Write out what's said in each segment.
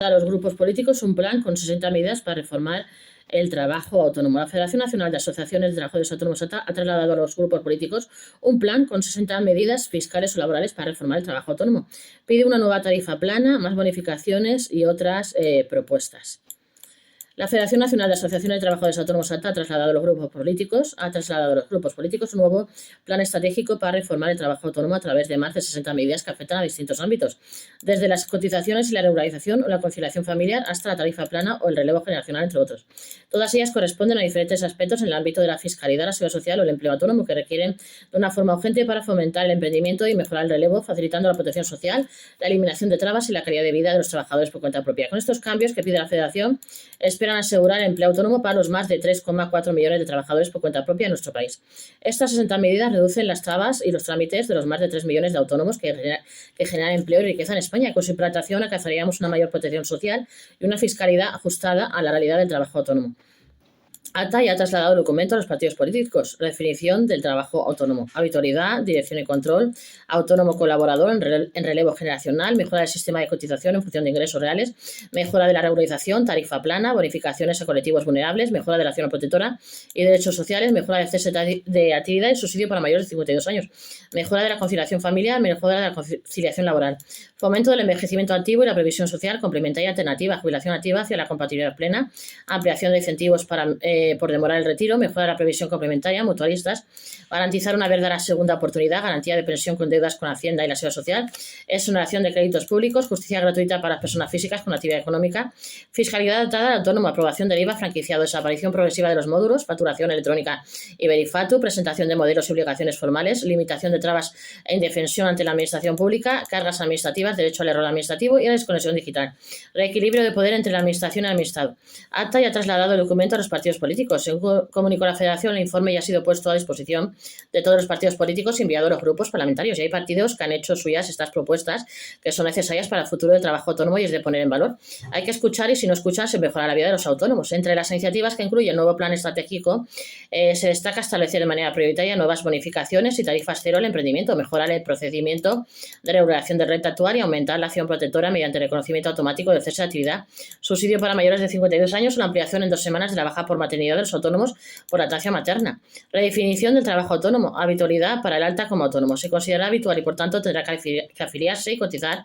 A los grupos políticos un plan con 60 medidas para reformar el trabajo autónomo. La Federación Nacional de Asociaciones de Trabajadores Autónomos ha trasladado a los grupos políticos un plan con 60 medidas fiscales o laborales para reformar el trabajo autónomo. Pide una nueva tarifa plana, más bonificaciones y otras propuestas. La Federación Nacional de Asociaciones de Trabajadores Autónomos ATA ha trasladado a los grupos políticos un nuevo plan estratégico para reformar el trabajo autónomo a través de más de 60 medidas que afectan a distintos ámbitos, desde las cotizaciones y la regularización o la conciliación familiar hasta la tarifa plana o el relevo generacional, entre otros. Todas ellas corresponden a diferentes aspectos en el ámbito de la fiscalidad, la seguridad social o el empleo autónomo que requieren de una forma urgente para fomentar el emprendimiento y mejorar el relevo, facilitando la protección social, la eliminación de trabas y la calidad de vida de los trabajadores por cuenta propia. Con estos cambios que pide la Federación, esperan asegurar el empleo autónomo para los más de 3,4 millones de trabajadores por cuenta propia en nuestro país. Estas 60 medidas reducen las trabas y los trámites de los más de 3 millones de autónomos que generan empleo y riqueza en España. Con su implantación alcanzaríamos una mayor protección social y una fiscalidad ajustada a la realidad del trabajo autónomo. ATA ya ha trasladado el documento a los partidos políticos. Definición del trabajo autónomo. Habitualidad, dirección y control. Autónomo colaborador en relevo generacional. Mejora del sistema de cotización en función de ingresos reales. Mejora de la regularización. Tarifa plana. Bonificaciones a colectivos vulnerables. Mejora de la acción protectora y derechos sociales. Mejora del cese de actividad y subsidio para mayores de 52 años. Mejora de la conciliación familiar. Mejora de la conciliación laboral. Fomento del envejecimiento activo y la previsión social complementaria y alternativa. Jubilación activa hacia la compatibilidad plena. Ampliación de incentivos por demorar el retiro, mejora la previsión complementaria, mutualistas, garantizar una verdadera segunda oportunidad, garantía de pensión con deudas con Hacienda y la Seguridad Social, exoneración de créditos públicos, justicia gratuita para las personas físicas con actividad económica, fiscalidad adaptada al autónomo, aprobación del IVA franquiciado, desaparición progresiva de los módulos, facturación electrónica y Verifatu, presentación de modelos y obligaciones formales, limitación de trabas e indefensión ante la administración pública, cargas administrativas, derecho al error administrativo y a la desconexión digital, reequilibrio de poder entre la administración y el administrado. ATA ya ha trasladado el documento a los partidos políticos. Según comunicó la Federación, el informe ya ha sido puesto a disposición de todos los partidos políticos y enviado a los grupos parlamentarios. Y hay partidos que han hecho suyas estas propuestas que son necesarias para el futuro del trabajo autónomo y es de poner en valor. Hay que escuchar y si no escuchan se mejora la vida de los autónomos. Entre las iniciativas que incluye el nuevo plan estratégico se destaca establecer de manera prioritaria nuevas bonificaciones y tarifas cero al emprendimiento, mejorar el procedimiento de regulación de renta actuaria y aumentar la acción protectora mediante el reconocimiento automático del cese de actividad, subsidio para mayores de 52 años, una ampliación en 2 semanas de la baja por maternidad de los autónomos por lactancia materna. Redefinición del trabajo autónomo. Habitualidad para el alta como autónomo. Se considera habitual y por tanto tendrá que afiliarse y cotizar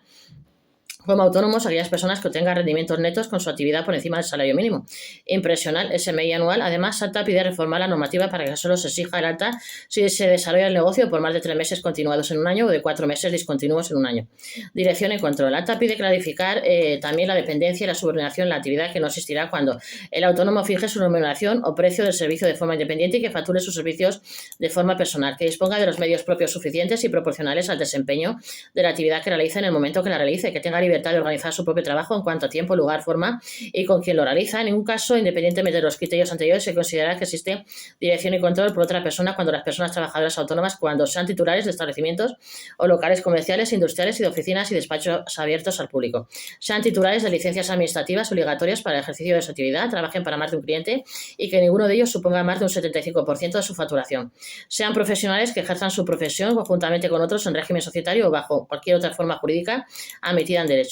como autónomos aquellas personas que obtengan rendimientos netos con su actividad por encima del salario mínimo. Impresional, SMI anual. Además, ATA pide reformar la normativa para que solo se exija el alta si se desarrolla el negocio por más de 3 meses continuados en un año o de 4 meses discontinuos en un año. Dirección y control. ATA pide clarificar también la dependencia y la subordinación en la actividad que no existirá cuando el autónomo fije su remuneración o precio del servicio de forma independiente y que facture sus servicios de forma personal, que disponga de los medios propios suficientes y proporcionales al desempeño de la actividad que realice en el momento que la realice, que tenga libertad de organizar su propio trabajo en cuanto a tiempo, lugar, forma y con quien lo realiza. En ningún caso, independientemente de los criterios anteriores, se considera que existe dirección y control por otra persona cuando las personas trabajadoras autónomas, cuando sean titulares de establecimientos o locales comerciales, industriales y de oficinas y despachos abiertos al público, sean titulares de licencias administrativas obligatorias para el ejercicio de su actividad, trabajen para más de un cliente y que ninguno de ellos suponga más de un 75% de su facturación, sean profesionales que ejerzan su profesión conjuntamente con otros en régimen societario o bajo cualquier otra forma jurídica admitida en derecho.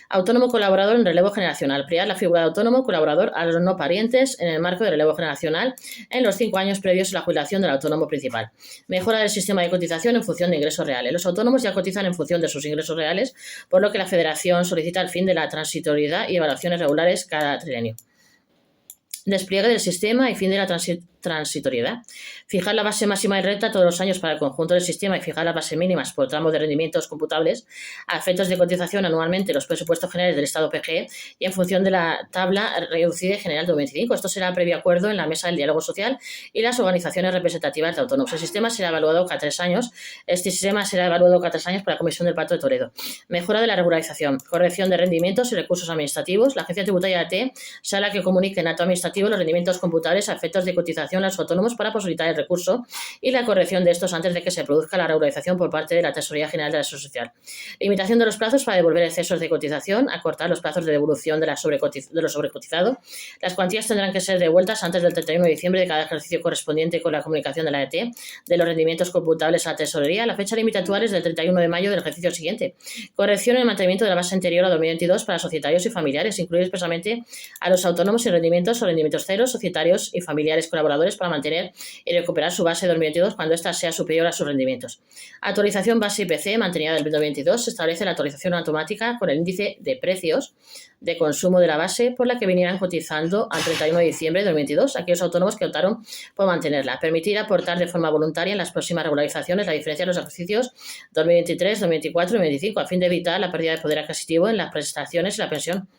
Autónomo colaborador en relevo generacional. Ampliar la figura de autónomo colaborador a los no parientes en el marco de relevo generacional en los 5 años previos a la jubilación del autónomo principal. Mejora del sistema de cotización en función de ingresos reales. Los autónomos ya cotizan en función de sus ingresos reales, por lo que la Federación solicita el fin de la transitoriedad y evaluaciones regulares cada trienio. Despliegue del sistema y fin de la transitoriedad. Fijar la base máxima de renta todos los años para el conjunto del sistema y fijar las bases mínimas por tramos de rendimientos computables a efectos de cotización anualmente los presupuestos generales del Estado PGE y en función de la tabla reducida y general de 2025. Esto será previo acuerdo en la mesa del diálogo social y las organizaciones representativas de autónomos. El sistema será evaluado cada 3 años. Este sistema será evaluado cada 3 años por la Comisión del Pacto de Toledo. Mejora de la regularización. Corrección de rendimientos y recursos administrativos. La Agencia Tributaria de AT será la que comunique en acto administrativo los rendimientos computables a efectos de cotización cotización a los autónomos para posibilitar el recurso y la corrección de estos antes de que se produzca la regularización por parte de la Tesorería General de la Seguridad Social. Limitación de los plazos para devolver excesos de cotización, acortar los plazos de devolución de lo sobrecotizado. Las cuantías tendrán que ser devueltas antes del 31 de diciembre de cada ejercicio correspondiente con la comunicación de la AET de los rendimientos computables a la Tesorería. La fecha límite actual es del 31 de mayo del ejercicio siguiente. Corrección en el mantenimiento de la base anterior a 2022 para societarios y familiares, incluir expresamente a los autónomos sin rendimientos o rendimientos cero, societarios y familiares colaboradores para mantener y recuperar su base de 2022 cuando ésta sea superior a sus rendimientos. Actualización base IPC mantenida del 2022. Se establece la actualización automática con el índice de precios de consumo de la base por la que vinieran cotizando al 31 de diciembre de 2022 aquellos autónomos que optaron por mantenerla. Permitir aportar de forma voluntaria en las próximas regularizaciones la diferencia de los ejercicios 2023, 2024 y 2025 a fin de evitar la pérdida de poder adquisitivo en las prestaciones y la pensión.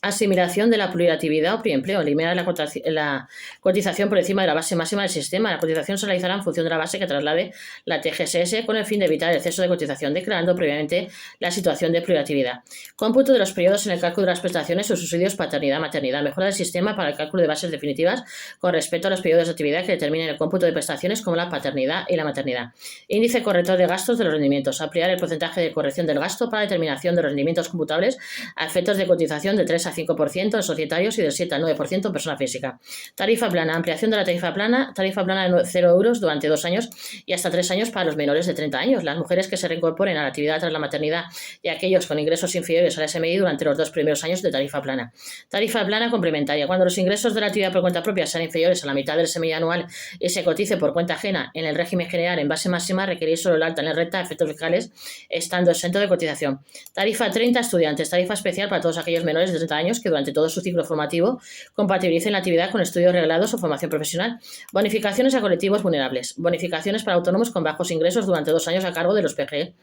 Asimilación de la pluriactividad o preempleo. Eliminar la cotización por encima de la base máxima del sistema. La cotización se realizará en función de la base que traslade la TGSS con el fin de evitar el exceso de cotización, declarando previamente la situación de pluriactividad. Cómputo de los periodos en el cálculo de las prestaciones o subsidios paternidad-maternidad. Mejora del sistema para el cálculo de bases definitivas con respecto a los periodos de actividad que determinen el cómputo de prestaciones como la paternidad y la maternidad. Índice corrector de gastos de los rendimientos. Ampliar el porcentaje de corrección del gasto para determinación de los rendimientos computables a efectos de cotización de 3 a 5% en societarios y del 7 al 9% en persona física. Tarifa plana. Ampliación de la tarifa plana de 0 euros durante 2 años y hasta 3 años para los menores de 30 años. Las mujeres que se reincorporen a la actividad tras la maternidad y aquellos con ingresos inferiores al SMI durante los 2 primeros años de tarifa plana. Tarifa plana complementaria. Cuando los ingresos de la actividad por cuenta propia sean inferiores a la mitad del SMI anual y se cotice por cuenta ajena en el régimen general en base máxima, requerir solo el alta en la renta a efectos fiscales estando exento de cotización. Tarifa 30 estudiantes. Tarifa especial para todos aquellos menores de 30 años que durante todo su ciclo formativo compatibilicen la actividad con estudios reglados o formación profesional. Bonificaciones a colectivos vulnerables. Bonificaciones para autónomos con bajos ingresos durante 2 años a cargo de los PGE.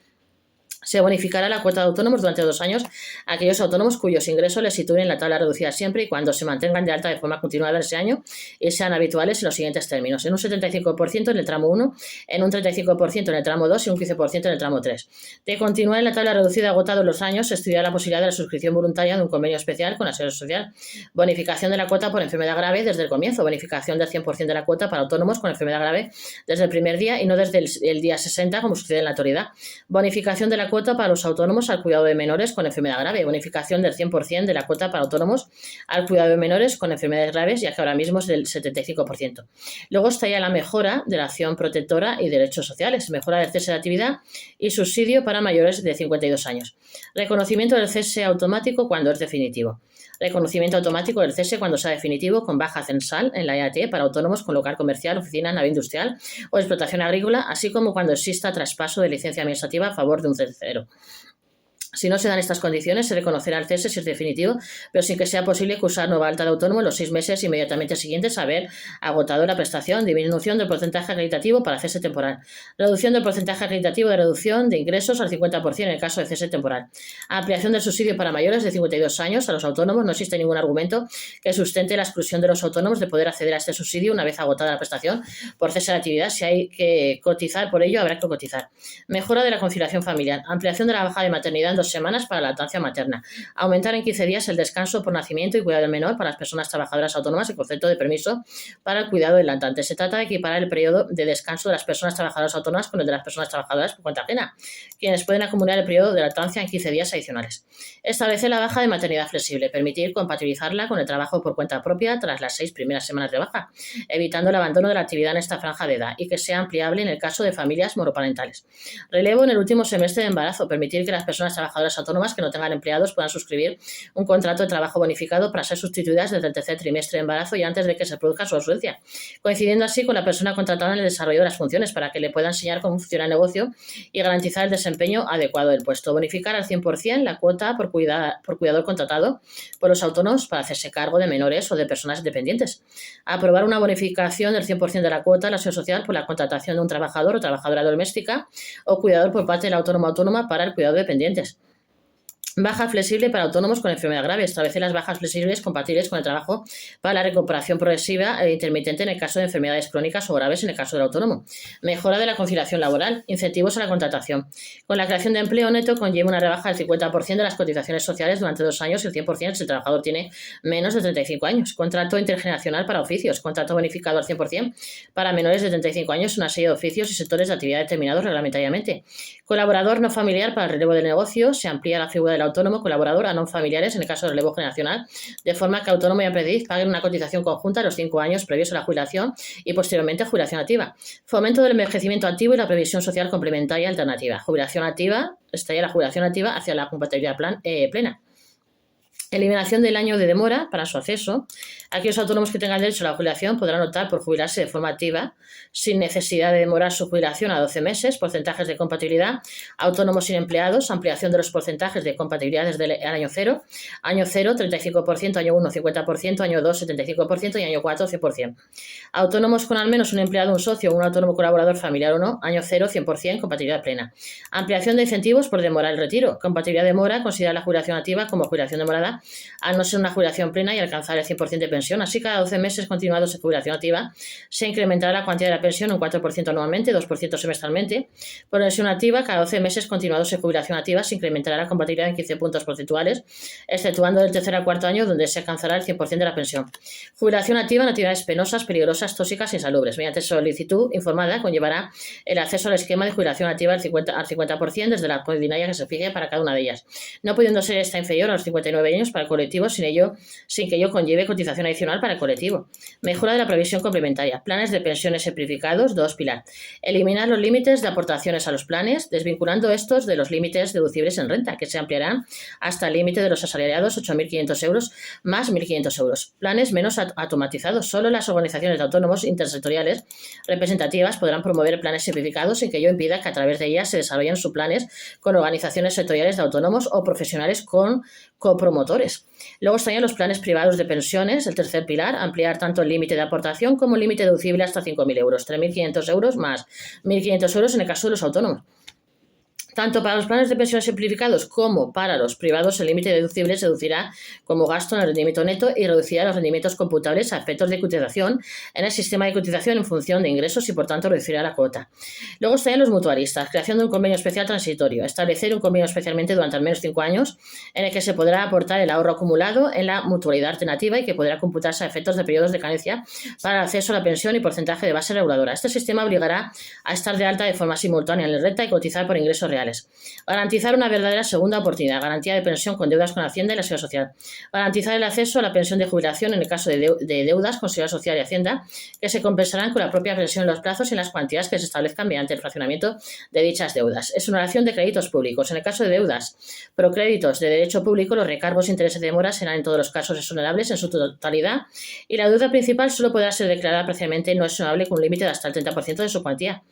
Se bonificará la cuota de autónomos durante 2 años a aquellos autónomos cuyos ingresos les sitúen en la tabla reducida siempre y cuando se mantengan de alta de forma continuada ese año y sean habituales en los siguientes términos. En un 75% en el tramo 1, en un 35% en el tramo 2 y un 15% en el tramo 3. De continuar en la tabla reducida agotados los años, se estudiará la posibilidad de la suscripción voluntaria de un convenio especial con la Seguridad Social. Bonificación de la cuota por enfermedad grave desde el comienzo. Bonificación del 100% de la cuota para autónomos con enfermedad grave desde el primer día y no desde el día 60 como sucede en la actualidad. Bonificación de la cuota para los autónomos al cuidado de menores con enfermedad grave. Bonificación del 100% de la cuota para autónomos al cuidado de menores con enfermedades graves, ya que ahora mismo es del 75%. Luego está ya la mejora de la acción protectora y derechos sociales. Mejora del cese de actividad y subsidio para mayores de 52 años. Reconocimiento del cese automático cuando es definitivo. Reconocimiento automático del cese cuando sea definitivo con baja censal en la EAT para autónomos con local comercial, oficina, nave industrial o explotación agrícola, así como cuando exista traspaso de licencia administrativa a favor de un tercero. Si no se dan estas condiciones, se reconocerá el cese si es definitivo, pero sin que sea posible cursar nueva alta de autónomo en los 6 meses inmediatamente siguientes a haber agotado la prestación. Disminución del porcentaje acreditativo para cese temporal. Reducción del porcentaje acreditativo de reducción de ingresos al 50% en el caso de cese temporal. Ampliación del subsidio para mayores de 52 años a los autónomos. No existe ningún argumento que sustente la exclusión de los autónomos de poder acceder a este subsidio una vez agotada la prestación por cese de actividad. Si hay que cotizar por ello, habrá que cotizar. Mejora de la conciliación familiar. Ampliación de la baja de maternidad en 2 semanas para la lactancia materna. Aumentar en 15 días el descanso por nacimiento y cuidado del menor para las personas trabajadoras autónomas y concepto de permiso para el cuidado del lactante. Se trata de equiparar el periodo de descanso de las personas trabajadoras autónomas con el de las personas trabajadoras por cuenta ajena, quienes pueden acumular el periodo de lactancia en 15 días adicionales. Establecer la baja de maternidad flexible. Permitir compatibilizarla con el trabajo por cuenta propia tras las 6 primeras semanas de baja, evitando el abandono de la actividad en esta franja de edad y que sea ampliable en el caso de familias monoparentales. Relevo en el último semestre de embarazo. Permitir que las personas trabajadoras autónomas que no tengan empleados puedan suscribir un contrato de trabajo bonificado para ser sustituidas desde el tercer trimestre de embarazo y antes de que se produzca su ausencia, coincidiendo así con la persona contratada en el desarrollo de las funciones para que le pueda enseñar cómo funciona el negocio y garantizar el desempeño adecuado del puesto. Bonificar al 100% la cuota por cuidador contratado por los autónomos para hacerse cargo de menores o de personas dependientes. Aprobar una bonificación del 100% de la cuota de la Seguridad Social por la contratación de un trabajador o trabajadora doméstica o cuidador por parte del autónomo o autónoma para el cuidado de dependientes. Baja flexible para autónomos con enfermedad grave. Establecer las bajas flexibles compatibles con el trabajo para la recuperación progresiva e intermitente en el caso de enfermedades crónicas o graves en el caso del autónomo. Mejora de la conciliación laboral. Incentivos a la contratación. Con la creación de empleo neto conlleva una rebaja del 50% de las cotizaciones sociales durante 2 años y el 100% si el trabajador tiene menos de 35 años. Contrato intergeneracional para oficios. Contrato bonificado al 100% para menores de 35 años en una serie de oficios y sectores de actividad determinados reglamentariamente. Colaborador no familiar para el relevo del negocio. Se amplía la figura del autónomo colaborador a no familiares en el caso del relevo generacional, de forma que autónomo y aprendiz paguen una cotización conjunta los 5 años previos a la jubilación y posteriormente jubilación activa. Fomento del envejecimiento activo y la previsión social complementaria alternativa. Jubilación activa, estaría la jubilación activa hacia la compatibilidad plena. Eliminación del año de demora para su acceso. Aquellos autónomos que tengan derecho a la jubilación podrán optar por jubilarse de forma activa sin necesidad de demorar su jubilación a 12 meses. Porcentajes de compatibilidad. Autónomos sin empleados. Ampliación de los porcentajes de compatibilidad desde el año 0. Año 0, 35%. Año 1, 50%. Año 2, 75%. Y año 4, 100%. Autónomos con al menos un empleado, un socio o un autónomo colaborador familiar o no. Año 0, 100%. Compatibilidad plena. Ampliación de incentivos por demorar el retiro. Compatibilidad de mora. Considera la jubilación activa como jubilación demorada a no ser una jubilación plena y alcanzar el 100% de pensión. Así, cada 12 meses continuados de jubilación activa se incrementará la cuantía de la pensión un 4% anualmente, 2% semestralmente. Por pensión activa, cada 12 meses continuados de jubilación activa se incrementará la compatibilidad en 15 puntos porcentuales, exceptuando del tercer al cuarto año, donde se alcanzará el 100% de la pensión. Jubilación activa en actividades penosas, peligrosas, tóxicas e insalubres. Mediante solicitud informada conllevará el acceso al esquema de jubilación activa al 50% desde la ordinaria que se fije para cada una de ellas, no pudiendo ser esta inferior a los 59 años para el colectivo sin que ello conlleve cotización adicional para el colectivo. Mejora de la provisión complementaria. Planes de pensiones simplificados. 2. Pilar. Eliminar los límites de aportaciones a los planes, desvinculando estos de los límites deducibles en renta, que se ampliarán hasta el límite de los asalariados 8.500 euros más 1.500 euros. Planes menos automatizados. Solo las organizaciones de autónomos intersectoriales representativas podrán promover planes simplificados sin que ello impida que a través de ellas se desarrollen subplanes con organizaciones sectoriales de autónomos o profesionales con copromotores. Luego estarían los planes privados de pensiones, el tercer pilar, ampliar tanto el límite de aportación como el límite deducible hasta 5.000 euros, 3.500 euros más 1.500 euros en el caso de los autónomos. Tanto para los planes de pensiones simplificados como para los privados, el límite deducible se deducirá como gasto en el rendimiento neto y reducirá los rendimientos computables a efectos de cotización en el sistema de cotización en función de ingresos y, por tanto, reducirá la cuota. Luego estarían los mutualistas, creación de un convenio especial transitorio, establecer un convenio especialmente durante al menos 5 años en el que se podrá aportar el ahorro acumulado en la mutualidad alternativa y que podrá computarse a efectos de periodos de carencia para el acceso a la pensión y porcentaje de base reguladora. Este sistema obligará a estar de alta de forma simultánea en la renta y cotizar por ingresos reales. Garantizar una verdadera segunda oportunidad. Garantía de pensión con deudas con Hacienda y la Seguridad Social. Garantizar el acceso a la pensión de jubilación en el caso de deudas con Seguridad Social y Hacienda, que se compensarán con la propia pensión en los plazos y en las cuantías que se establezcan mediante el fraccionamiento de dichas deudas. Exoneración de créditos públicos. En el caso de deudas procréditos de derecho público, los recargos, intereses de demora serán en todos los casos exonerables en su totalidad y la deuda principal solo podrá ser declarada parcialmente no exonerable con un límite de hasta el 30% de su cuantía.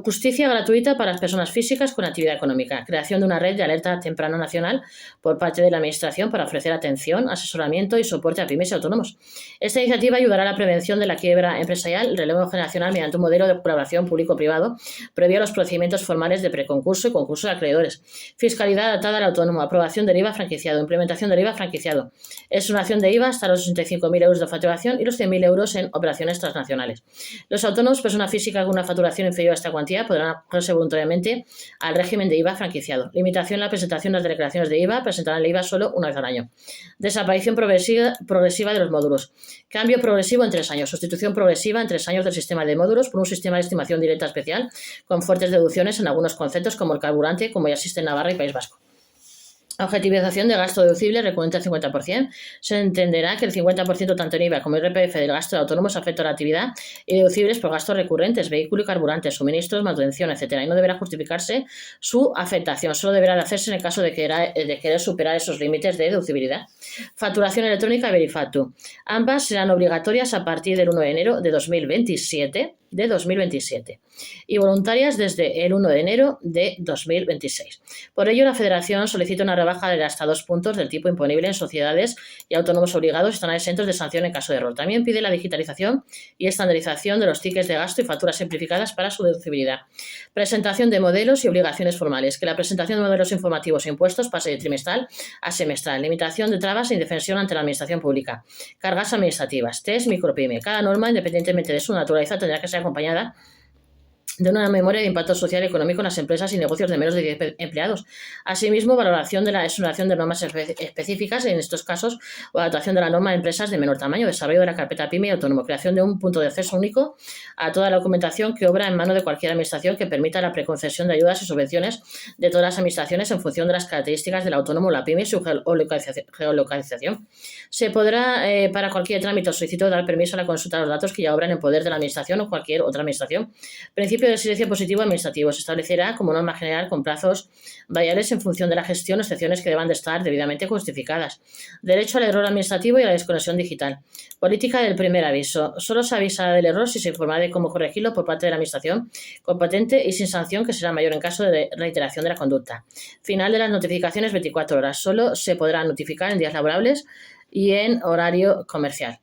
Justicia gratuita para las personas físicas con actividad económica. Creación de una red de alerta temprana nacional por parte de la Administración para ofrecer atención, asesoramiento y soporte a pymes y autónomos. Esta iniciativa ayudará a la prevención de la quiebra empresarial, el relevo generacional mediante un modelo de colaboración público-privado previo a los procedimientos formales de preconcurso y concurso de acreedores. Fiscalidad adaptada al autónomo. Aprobación del IVA franquiciado. Implementación del IVA franquiciado. Exoneración de IVA hasta los 65.000 euros de facturación y los 100.000 euros en operaciones transnacionales. Los autónomos, persona física con una facturación inferior a esta cuantía, podrán acogerse voluntariamente al régimen de IVA franquiciado. Limitación en la presentación de las declaraciones de IVA. Presentarán el IVA solo una vez al año. Desaparición progresiva de los módulos. Cambio progresivo en 3 años. Sustitución progresiva en 3 años del sistema de módulos por un sistema de estimación directa especial con fuertes deducciones en algunos conceptos como el carburante, como ya existe en Navarra y País Vasco. Objetivización de gasto deducible recurrente al 50%. Se entenderá que el 50% tanto en IVA como en IRPF del gasto de autónomos afecta a la actividad y deducibles por gastos recurrentes, vehículo y carburante, suministros, manutención, etc. Y no deberá justificarse su afectación. Solo deberá de hacerse en el caso de querer superar esos límites de deducibilidad. Facturación electrónica y Verifactu. Ambas serán obligatorias a partir del 1 de enero de 2027. de 2027 y voluntarias desde el 1 de enero de 2026. Por ello, la Federación solicita una rebaja de hasta 2 puntos del tipo imponible en sociedades y autónomos obligados están exentos de sanción en caso de error. También pide la digitalización y estandarización de los tickets de gasto y facturas simplificadas para su deducibilidad. Presentación de modelos y obligaciones formales. Que la presentación de modelos informativos e impuestos pase de trimestral a semestral. Limitación de trabas e indefensión ante la administración pública. Cargas administrativas. Test micropyme. Cada norma, independientemente de su naturaleza, tendrá que ser acompañada de una memoria de impacto social y económico en las empresas y negocios de menos de 10 empleados. Asimismo, valoración de la exoneración de normas específicas, en estos casos, o adaptación de la norma a empresas de menor tamaño, desarrollo de la carpeta PYME y autónomo, creación de un punto de acceso único a toda la documentación que obra en mano de cualquier administración que permita la preconcesión de ayudas y subvenciones de todas las administraciones en función de las características del autónomo o la PYME y su geolocalización. Se podrá, para cualquier trámite o solicitud, dar permiso a la consulta de los datos que ya obran en poder de la administración o cualquier otra administración. Principio de silencio positivo administrativo. Se establecerá como norma general con plazos variables en función de la gestión, excepciones que deban de estar debidamente justificadas. Derecho al error administrativo y a la desconexión digital. Política del primer aviso. Solo se avisa del error si se informa de cómo corregirlo por parte de la administración competente y sin sanción, que será mayor en caso de reiteración de la conducta. Final de las notificaciones 24 horas. Solo se podrá notificar en días laborables y en horario comercial.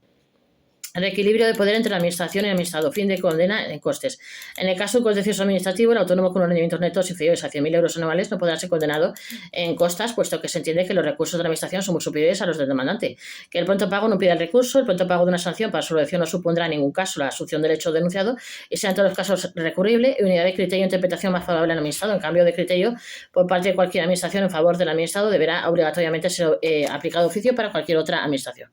Reequilibrio de poder entre la administración y el administrado. Fin de condena en costes. En el caso del contencioso administrativo, el autónomo con unos rendimientos netos inferiores a 100.000 euros anuales no podrá ser condenado en costas, puesto que se entiende que los recursos de la administración son muy superiores a los del demandante. Que el pronto pago no pida el recurso. El pronto pago de una sanción para su resolución no supondrá en ningún caso la asunción del hecho denunciado y sea en todos los casos recurrible y unidad de criterio e interpretación más favorable al administrado. En cambio de criterio por parte de cualquier administración en favor del administrado deberá obligatoriamente ser aplicado de oficio para cualquier otra administración.